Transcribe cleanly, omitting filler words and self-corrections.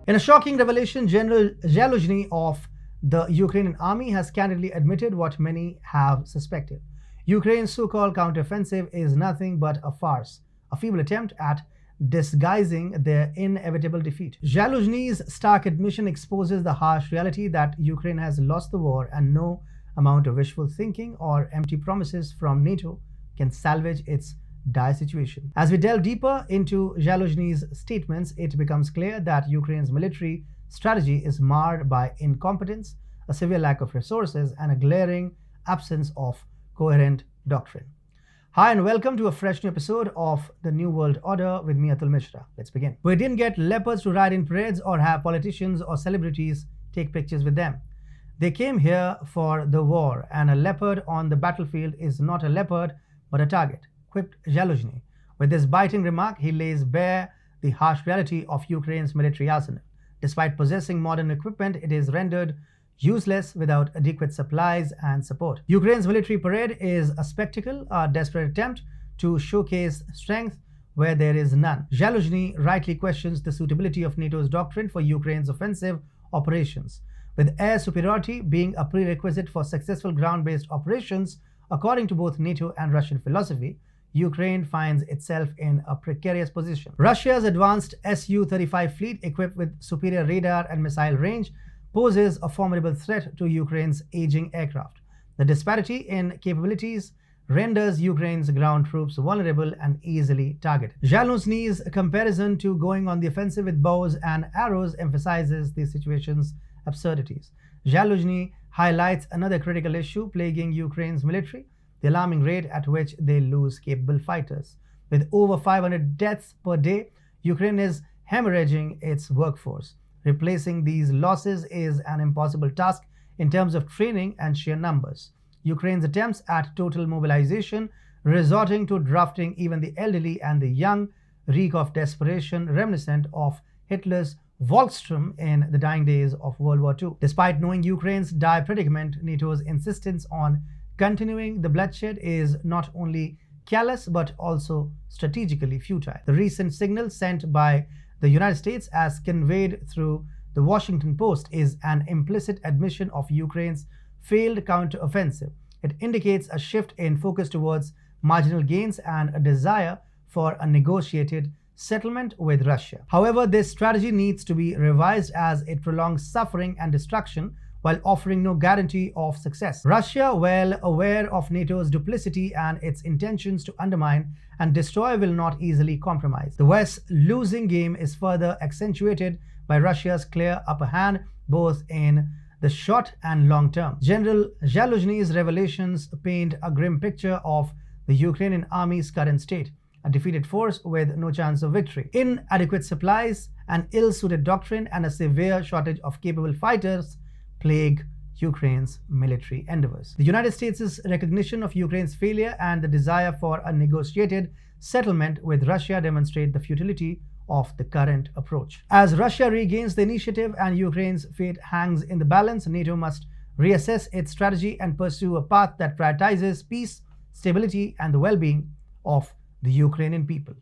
In a shocking revelation, General Zaluzhny of the Ukrainian Army has candidly admitted what many have suspected. Ukraine's so-called counteroffensive is nothing but a farce, a feeble attempt at disguising their inevitable defeat. Zaluzhny's stark admission exposes the harsh reality that Ukraine has lost the war, and no amount of wishful thinking or empty promises from NATO can salvage its dire situation. As we delve deeper into Zaluzhny's statements, it becomes clear that Ukraine's military strategy is marred by incompetence, a severe lack of resources, and a glaring absence of coherent doctrine. Hi and welcome to a fresh new episode of The New World Order with me, Atul Mishra. Let's begin. We didn't get leopards to ride in parades or have politicians or celebrities take pictures with them. They came here for the war, and a leopard on the battlefield is not a leopard but a target, quipped Zaluzhny. With this biting remark, he lays bare the harsh reality of Ukraine's military arsenal. Despite possessing modern equipment, it is rendered useless without adequate supplies and support. Ukraine's military parade is a spectacle, a desperate attempt to showcase strength where there is none. Zaluzhny rightly questions the suitability of NATO's doctrine for Ukraine's offensive operations. With air superiority being a prerequisite for successful ground-based operations, according to both NATO and Russian philosophy, Ukraine finds itself in a precarious position. Russia's advanced Su-35 fleet, equipped with superior radar and missile range, poses a formidable threat to Ukraine's aging aircraft. The disparity in capabilities renders Ukraine's ground troops vulnerable and easily targeted. Zaluzhny's comparison to going on the offensive with bows and arrows emphasizes the situation's absurdities. Zaluzhny highlights another critical issue plaguing Ukraine's military: the alarming rate at which they lose capable fighters. With over 500 deaths per day, Ukraine is hemorrhaging its workforce. Replacing these losses is an impossible task in terms of training and sheer numbers. Ukraine's attempts at total mobilization, resorting to drafting even the elderly and the young, reek of desperation reminiscent of Hitler's Volkssturm in the dying days of World War II. Despite knowing Ukraine's dire predicament, NATO's insistence on continuing the bloodshed is not only callous but also strategically futile. The recent signal sent by the United States, as conveyed through the Washington Post, is an implicit admission of Ukraine's failed counteroffensive. It indicates a shift in focus towards marginal gains and a desire for a negotiated settlement with Russia. However, this strategy needs to be revised as it prolongs suffering and destruction while offering no guarantee of success. Russia, well aware of NATO's duplicity and its intentions to undermine and destroy, will not easily compromise. The West's losing game is further accentuated by Russia's clear upper hand, both in the short and long term. General Zaluzhny's revelations paint a grim picture of the Ukrainian army's current state: a defeated force with no chance of victory. Inadequate supplies, an ill-suited doctrine, and a severe shortage of capable fighters plague Ukraine's military endeavors. The United States' recognition of Ukraine's failure and the desire for a negotiated settlement with Russia demonstrate the futility of the current approach. As Russia regains the initiative and Ukraine's fate hangs in the balance, NATO must reassess its strategy and pursue a path that prioritizes peace, stability, and the well-being of the Ukrainian people.